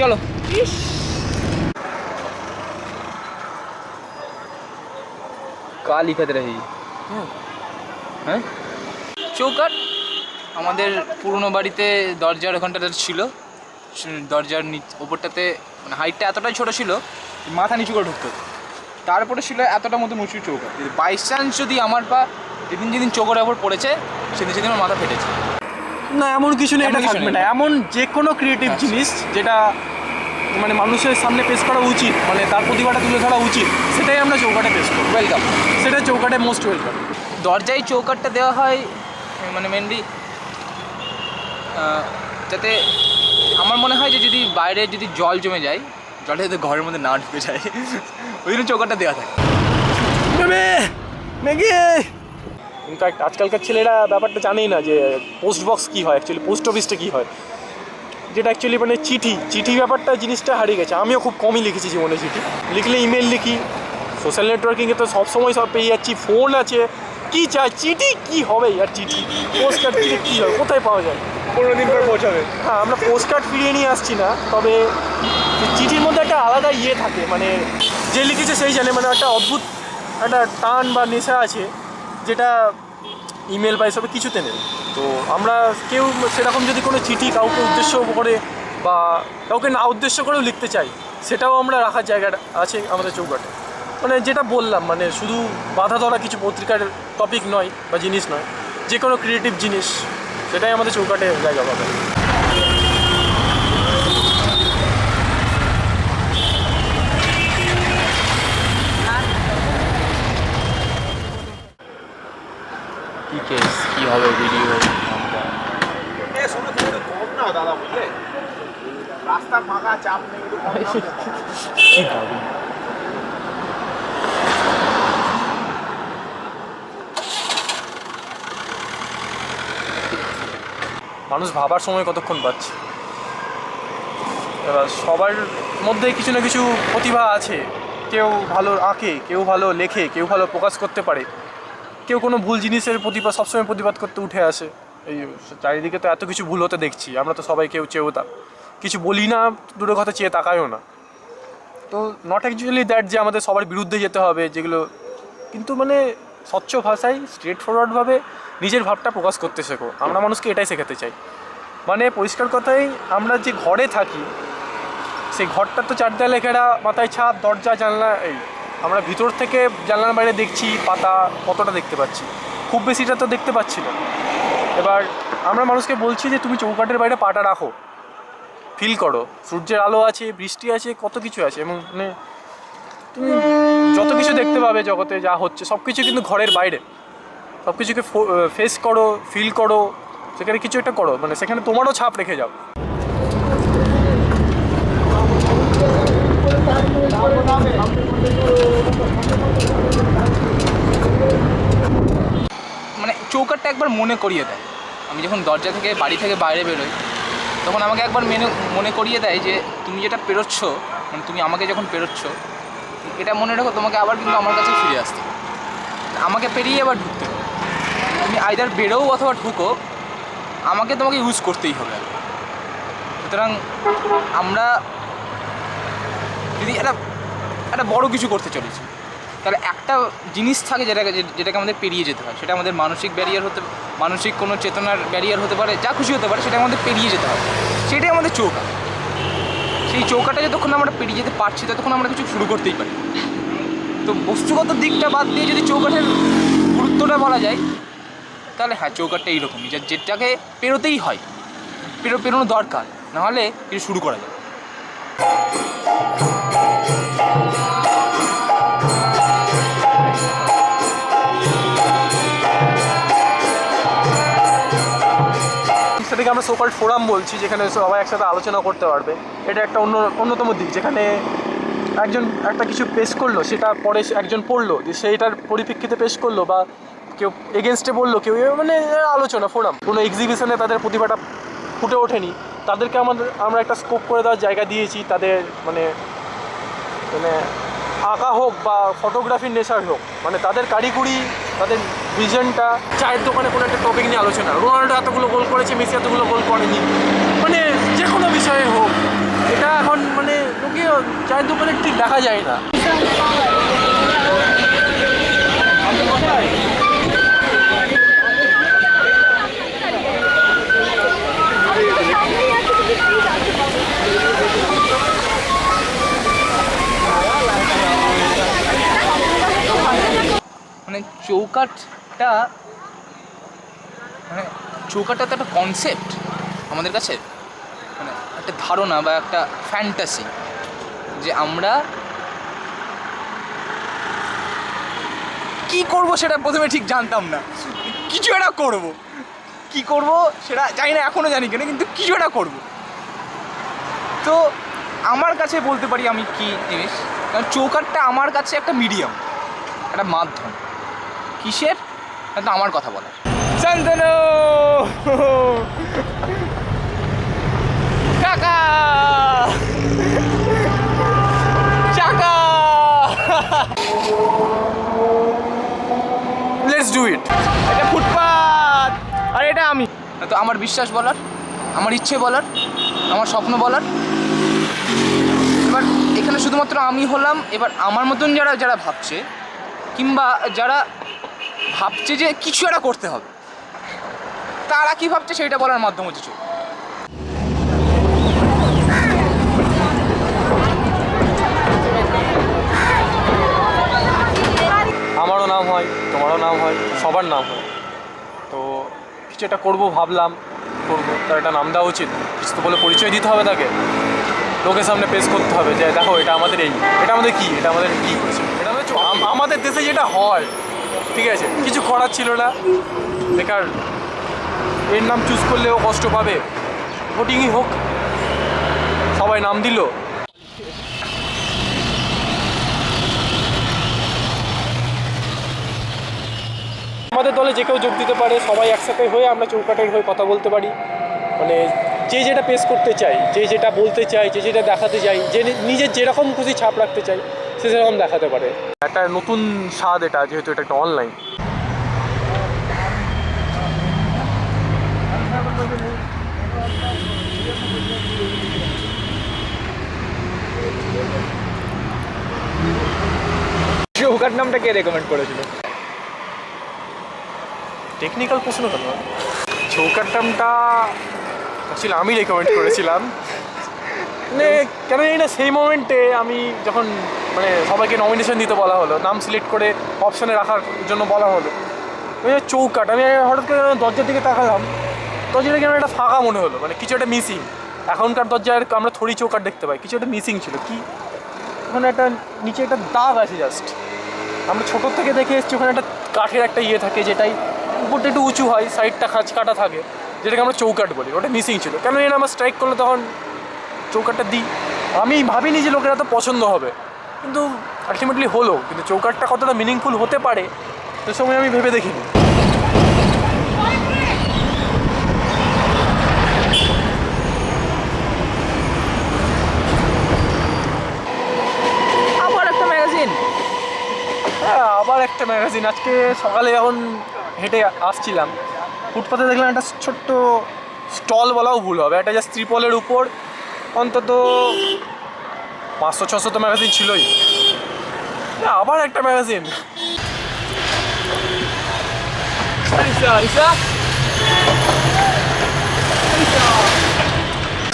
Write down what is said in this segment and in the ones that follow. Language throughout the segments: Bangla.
চলো। কাল লিখাতে রহি। হ্যাঁ, চৌকাঠ আমাদের পুরনো বাড়িতে দরজার ওখানটাতে ছিল, দরজার ওপরটাতে মানে হাইটটা এতটাই ছোটো ছিল মাথা নিচু করে ঢুকতো, তারপরে ছিল এতটা মতো উঁচু চৌকাঠ। যদি বাই চান্স যদি আমার পা যেদিন যেদিন চৌকাঠের ওপর পড়েছে সেদিন সেদিন আমার মাথা ফেটেছে। না এমন কিছু নেই, এটা থাকবে না। এমন যে কোনো ক্রিয়েটিভ জিনিস যেটা মানে মানুষের সামনে পেশ করা উচিত, মানে তার প্রতিভাটা তুলে ধরা উচিত, সেটাই আমরা চৌকাঠে পেশ করি। ওয়েলকাম, সেটা চৌকাঠে মোস্ট ওয়েলকাম। দরজায় চৌকাঠটা দেওয়া হয় মানে মেনলি যাতে আমার মনে হয় যে যদি বাইরে যদি জল জমে যায়, জলটা যাতে ঘরের মধ্যে না ঢুকে যায়, ওই জন্য চৌকাঠটা দেওয়া থাকে। ইনফ্যাক্ট আজকালকার ছেলেরা ব্যাপারটা জানেই না যে পোস্ট বক্স কী হয়, অ্যাকচুয়ালি পোস্ট অফিসটা কী হয়, যেটা অ্যাকচুয়ালি মানে চিঠি ব্যাপারটা জিনিসটা হারিয়ে গেছে। আমিও খুব কমই লিখেছি জীবনে চিঠি, লিখলে ইমেল লিখি, সোশ্যাল নেটওয়ার্কিংয়ে তো সবসময় সব পেয়ে যাচ্ছি, ফোন আছে, কী চাই, চিঠি কী হবে আর চিঠি, পোস্ট কার্ড চিঠি কী হয়, কোথায় পাওয়া যায়, 15 দিন পর পৌঁছাবে। হ্যাঁ, আমরা পোস্ট কার্ড ফিরিয়ে নিয়ে আসছি না, তবে চিঠির মধ্যে একটা আলাদা ইয়ে থাকে, মানে যে লিখেছে সেই জানে, মানে একটা অদ্ভুত একটা টান বা নেশা আছে যেটা ইমেল বা এসবে কিছুতে নেই। তো আমরা কেউ সেরকম যদি কোনো চিঠি কাউকে উদ্দেশ্য করে বা কাউকে না উদ্দেশ্য করেও লিখতে চাই, সেটাও আমরা রাখার জায়গাটা আছে আমাদের চৌকাঠে। মানে যেটা বললাম, মানে শুধু বাধা ধরা কিছু পত্রিকার টপিক নয় বা জিনিস নয়, যে কোনো ক্রিয়েটিভ জিনিস সেটাই আমাদের চৌকাঠে জায়গা পাবে। কি কেস, কি হবে ভিডিও? রাস্তা ফাঁকা, চাপ নেই, কি হবে? মানুষ ভাবার সময় কতক্ষণ পাচ্ছে। এবার সবার মধ্যে কিছু না কিছু প্রতিভা আছে, কেউ ভালো আঁকে, কেউ ভালো লেখে, কেউ ভালো প্রকাশ করতে পারে, কেউ কোনো ভুল জিনিসের সবসময় প্রতিবাদ করতে উঠে আসে। এই চারিদিকে তো এত কিছু ভুল হতে দেখছি, আমরা তো সবাই কেউ চেয়েও কিছু বলি না, দূরের কথা চেয়ে তাকায়ও না। তো নট অ্যাকচুয়ালি দ্যাট যে আমাদের সবার বিরুদ্ধে যেতে হবে যেগুলো, কিন্তু মানে স্বচ্ছ ভাষায় স্ট্রেট ফরওয়ার্ডভাবে নিজের ভাবটা প্রকাশ করতে শেখো। আমরা মানুষকে এটাই শেখাতে চাই। মানে পরিষ্কার কথাই, আমরা যে ঘরে থাকি সেই ঘরটা তো চার দেয়ালে ঘেরা, মাথায় ছাদ, দরজা, জানলা, এই আমরা ভিতর থেকে জানলার বাইরে দেখছি পাতা, কতটা দেখতে পাচ্ছি, খুব বেশিটা তো দেখতে পাচ্ছি না। এবার আমরা মানুষকে বলছি যে তুমি চৌকাঠের বাইরে পাটা রাখো, ফিল করো, সূর্যের আলো আছে, বৃষ্টি আছে, কত কিছু আছে, এবং মানে তুমি যত কিছু দেখতে পাবে জগতে যা হচ্ছে সব কিছু কিন্তু ঘরের বাইরে। সব কিছুকে ফেস করো, ফিল করো, সেখানে কিছু একটা করো, মানে সেখানে তোমারও ছাপ রেখে যাও। মানে চৌকাঠটা একবার মনে করিয়ে দেয়। আমি যখন দরজা থেকে বাড়ি থেকে বাইরে বেরোই তখন আমাকে একবার মনে করিয়ে দেয় যে তুমি যেটা পেরোচ্ছ, মানে তুমি আমাকে যখন পেরোচ্ছ, এটা মনে রাখো তোমাকে আবার কিন্তু আমার কাছে ফিরে আসতে, আমাকে পেরিয়ে আবার ঢুকতে হবে। তুমি আইদার বেরোও অথবা ঢুকো, আমাকে তোমাকে ইউজ করতেই হবে। সুতরাং আমরা যদি একটা বড় কিছু করতে চলেছি, তাহলে একটা জিনিস থাকে যেটাকে আমাদের পেরিয়ে যেতে হয়। সেটা আমাদের মানসিক ব্যারিয়ার মানসিক কোনো চেতনার ব্যারিয়ার হতে পারে, যা খুশি হতে পারে, সেটা আমাদের পেরিয়ে যেতে হয়। সেটাই আমাদের চৌকাঠ। সেই চৌকাঠটা যতক্ষণ আমরা পেরিয়ে যেতে পারছি ততক্ষণ আমরা কিছু শুরু করতেই পারি। তো বস্তুগত দিকটা বাদ দিয়ে যদি চৌকাঠের গুরুত্বটা বলা যায়, তাহলে হ্যাঁ, চৌকাঠটা এইরকমই, যেটাকে পেরোতেই হয়, পেরোনো দরকার, নাহলে কিছু শুরু করা যায়। সেটাকে আমরা সোকল্ড ফোরাম বলছি, যেখানে সবাই একসাথে আলোচনা করতে পারবে। এটা একটা অন্যতম দিক, যেখানে একজন একটা কিছু পেশ করলো, সেটা পরে একজন পড়লো, যে সেইটার পরিপ্রেক্ষিতে পেশ করলো, বা কেউ এগেনস্টে বললো, কেউ মানে আলোচনা ফোরাম। কোনো এক্সিবিশনে তাদের প্রতিভাটা ফুটে ওঠেনি, তাদেরকে আমরা একটা স্কোপ করে দেওয়ার জায়গা দিয়েছি। তাদের মানে আঁকা হোক বা ফটোগ্রাফির নেশার হোক, মানে তাদের কারিগরি, তাদের ভিশনটা, চায়ের দোকানে কোনো একটা টপিক নিয়ে আলোচনা, রোনাল্ডো এতগুলো গোল করেছে, মেসি এতগুলো গোল করেনি, মানে যে কোনো বিষয়ে হোক, এটা এখন চায়ের দোকানে ঠিক দেখা যায় না। মানে চৌকাঠটা মানে চৌকাঠটা তো একটা কনসেপ্ট আমাদের কাছে, মানে একটা ধারণা বা একটা ফ্যান্টাসি যে আমরা কি করব সেটা প্রথমে ঠিক জানতাম না, কিছু একটা করব, কি করব সেটা জানি না, এখনও জানি কেন, কিন্তু কিছু একটা করব। তো আমার কাছে বলতে পারি আমি কি জিনিস, কারণ চৌকাঠটা আমার কাছে একটা মিডিয়াম, একটা মাধ্যম। কিসের? তো আমার কথা বলা। শান্তনু কাকা চাকা, লেটস ডু ইট। এটা ফুটপাত আর এটা আমি। তো আমার বিশ্বাস বলার, আমার ইচ্ছে বলার, আমার স্বপ্ন বলার। এবার এখানে শুধুমাত্র আমি হলাম, এবার আমার মতন যারা যারা ভাবছে, কিংবা যারা ভাবছে যে কিছু একটা করতে হবে, তারা কি ভাবছে সেটা বলার মাধ্যম হচ্ছে চোখ। আমারও নাম হয়, তোমারও নাম হয়, সবার নাম হয়। তো কিছু একটা করবো ভাবলাম, করবো, তার একটা নাম দেওয়া উচিত। কিছু তো বলে পরিচয় দিতে হবে তাকে, লোকের সামনে পেশ করতে হবে যে দেখো এটা আমাদের এই, এটা আমাদের কী, এটা আমাদের কী করেছে, এটা আমাদের আমাদের দেশে যেটা হয়, ঠিক আছে, কিছু করার ছিল না, বেকার এর নাম চুজ করলেও কষ্ট পাবে, ভোটিংই হোক, সবাই নাম দিল। আমাদের দলে যে কেউ যোগ দিতে পারে, সবাই একসাথে হয়ে আমরা চৌকাঠের হয়ে কথা বলতে পারি। মানে যে যেটা পেশ করতে চাই, যে যেটা বলতে চাই, যে যেটা দেখাতে চাই, যে নিজের যেরকম খুশি ছাপ রাখতে চাই, সে সেরকম দেখাতে পারে। একটা নতুন স্বাদ এটা, যেহেতু এটা একটা অনলাইন। চৌকাঠ নামটা কে রেকমেন্ড করেছিল? টেকনিক্যাল প্রশ্ন কেন? চৌকাঠ নামটা অ্যাকচুয়ালি আমি রেকমেন্ড করেছিলাম। মানে কেন জানি না, সেই মোমেন্টে আমি যখন মানে সবাইকে নমিনেশন দিতে বলা হলো, নাম সিলেক্ট করে অপশানে রাখার জন্য বলা হলো, চৌকাঠ, আমি হঠাৎ করে দরজার দিকে তাকালাম, দরজাটা কেন একটা ফাঁকা মনে হলো, মানে কিছু একটা মিসিং। এখনকার দরজায় আমরা থরি চৌকাঠ দেখতে পাই, কিছু একটা মিসিং ছিল। কি ওখানে একটা নিচে একটা দাগ আছে জাস্ট, আমরা ছোটোর থেকে দেখে এসেছি, ওখানে একটা কাঠের একটা ইয়ে থাকে, যেটাই উপরটা একটু উঁচু হয়, সাইডটা খাঁচ কাটা থাকে, যেটাকে আমরা চৌকাঠ বলি, ওটা মিসিং ছিল। কেন এর আমার স্ট্রাইক করলে তখন চৌকাঠটা দিই। আমি ভাবিনি যে লোকেরা তো পছন্দ হবে, কিন্তু আলটিমেটলি হলো। কিন্তু চৌকাঠটা কতটা মিনিংফুল হতে পারে সে সময় আমি ভেবে দেখিনি। আবার একটা ম্যাগাজিন। হ্যাঁ, আবার একটা ম্যাগাজিন। আজকে সকালে যখন হেঁটে আসছিলাম, ফুটপাতে দেখলাম একটা ছোট্ট স্টল বলাও ভুল হবে, একটা জাস্ট ত্রিপলের উপর অন্তত 500-600 তো ম্যাগাজিন ছিলই। আবার একটা ম্যাগাজিন।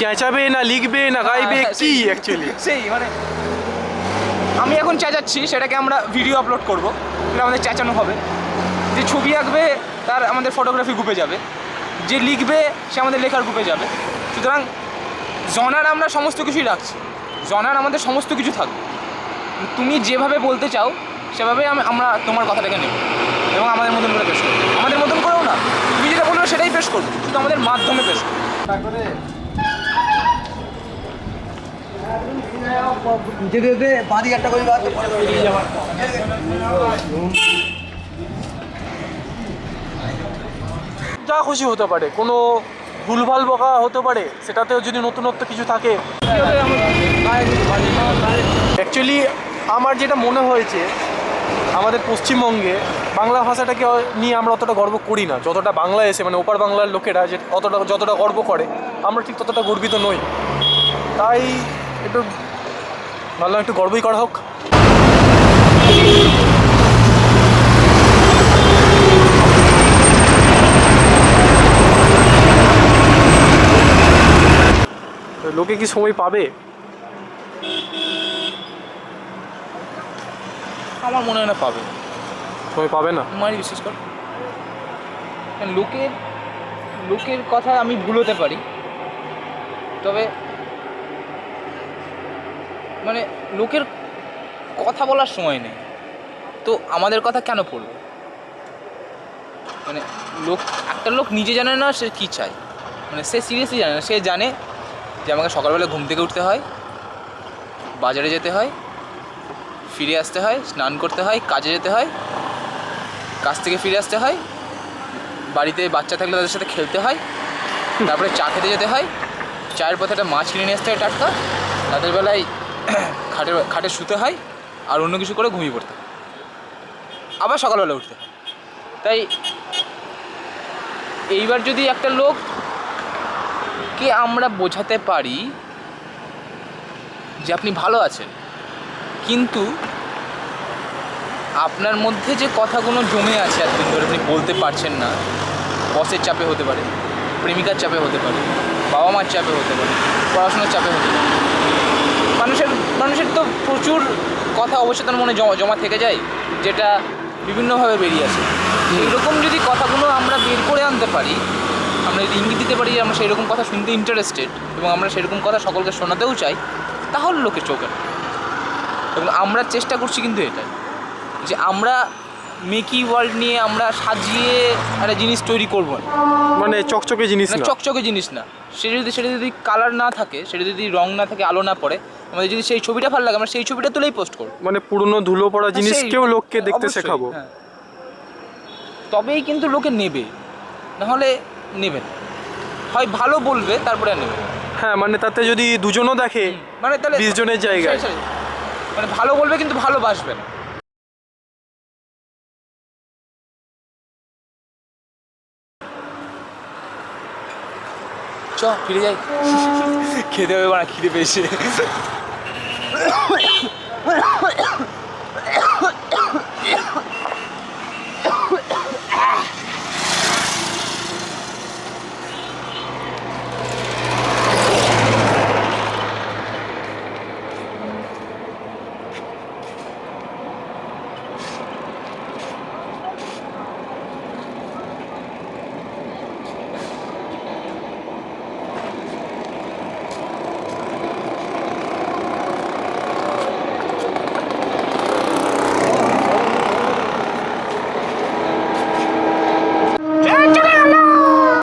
চেঁচাবে না, লিখবে না, গাইবে, কি অ্যাকচুয়ালি সেই মানে আমি এখন চেঁচাচ্ছি, সেটাকে আমরা ভিডিও আপলোড করবো, এটা আমাদের চেঁচানো হবে। যে ছবি আঁকবে তার আমাদের ফটোগ্রাফি গ্রুপে যাবে, যে লিখবে সে আমাদের লেখার গ্রুপে যাবে। সুতরাং জনার আমরা সমস্ত কিছুই রাখছি, জনার আমাদের সমস্ত কিছু থাকবে। তুমি যেভাবে বলতে চাও সেভাবে আমরা তোমার কথাটাকে নেব এবং আমাদের মতন করে পেশ করবো। আমাদের মতন করেও না, তুমি যেটা বলবে সেটাই পেশ করবো, শুধু আমাদের মাধ্যমে পেশ করবো। যেতে যেতে বাঁদিকে একটা করে যা খুশি হতে পারে, কোনো ভুলভাল বকা হতে পারে, সেটাতেও যদি নতুনত্ব কিছু থাকে। অ্যাকচুয়ালি আমার যেটা মনে হয়েছে, আমাদের পশ্চিমবঙ্গে বাংলা ভাষাটাকে নিয়ে আমরা অতটা গর্ব করি না, যতটা বাংলায় এসে মানে ওপার বাংলার লোকেরা যে যতটা গর্ব করে, আমরা ঠিক ততটা গর্বিত নই। তাই একটু ভাবলাম একটু গর্বই করা হোক। তো লোকে কি সময় পাবে? আমার মনে হয় না পাবে, সময় পাবে না। আমারই বিশ্বাস কর। কারণ লোকের লোকের কথা আমি ভুল হতে পারি, তবে মানে লোকের কথা বলার সময় নেই, তো আমাদের কথা কেন পড়বে? মানে একটা লোক নিজে জানে না সে কী চায়, মানে সে সিরিয়াসলি জানে না। সে জানে যে আমাকে সকালবেলা ঘুম থেকে উঠতে হয়, বাজারে যেতে হয়, ফিরে আসতে হয়, স্নান করতে হয়, কাজে যেতে হয়, কাজ থেকে ফিরে আসতে হয়, বাড়িতে বাচ্চা থাকলে তাদের সাথে খেলতে হয়, তারপরে চা খেতে যেতে হয়, চায়ের পথে একটা মাছ কিনে নিয়ে আসতে হয় টাটকা, রাতের বেলায় খাটে শুতে হয়, আর অন্য কিছু করে ঘুমিয়ে পড়তে হয়, আবার সকালবেলা উঠতে হয়। তাই এইবার যদি একটা লোককে আমরা বোঝাতে পারি যে আপনি ভালো আছেন, কিন্তু আপনার মধ্যে যে কথাগুলো জমে আছে এতদিন ধরে আপনি বলতে পারছেন না, বসের চাপে হতে পারে, প্রেমিকার চাপে হতে পারে, বাবা মার চাপে হতে পারে, পড়াশোনার চাপে হতে পারে, মানুষের তো প্রচুর কথা অবশ্যই তার মনে জমা থেকে যায়, যেটা বিভিন্নভাবে বেরিয়ে আসে। এইরকম যদি কথাগুলো আমরা বের করে আনতে পারি, আমরা যদি ইঙ্গিত দিতে পারি যে আমরা সেই রকম কথা শুনতে ইন্টারেস্টেড এবং আমরা সেরকম কথা সকলকে শোনাতেও চাই, তাহলে লোকে চোখে। এবং আমরা চেষ্টা করছি কিন্তু এটাই, যে আমরা মেকি ওয়ার্ল্ড নিয়ে আমরা সাজিয়ে একটা জিনিস তৈরি করবো না, মানে চকচকে জিনিস না। চকচকে জিনিস না। সেটা যদি কালার না থাকে, সেটা যদি রং না থাকে, আলো না পড়ে, আমাদের যদি সেই ছবিটা ভালো লাগে আমরা সেই ছবিটা তুলেই পোস্ট করবো। মানে পুরনো ধুলো পড়া জিনিসকেও লোককে দেখতে অবশ্যই, শেখাবো। হ্যাঁ। তবেই কিন্তু লোকে নেবে, নাহলে নেবে না। হয় ভালো বলবে তারপরে নেবে। হ্যাঁ, মানে তাতে যদি দুজনও দেখে, মানে তাহলে 20 জনের জায়গায়। মানে ভালো বলবে কিন্তু ভালোবাসবে না। চ ফিরে যাই, খেতে হবে না, খিদে পেয়েছে।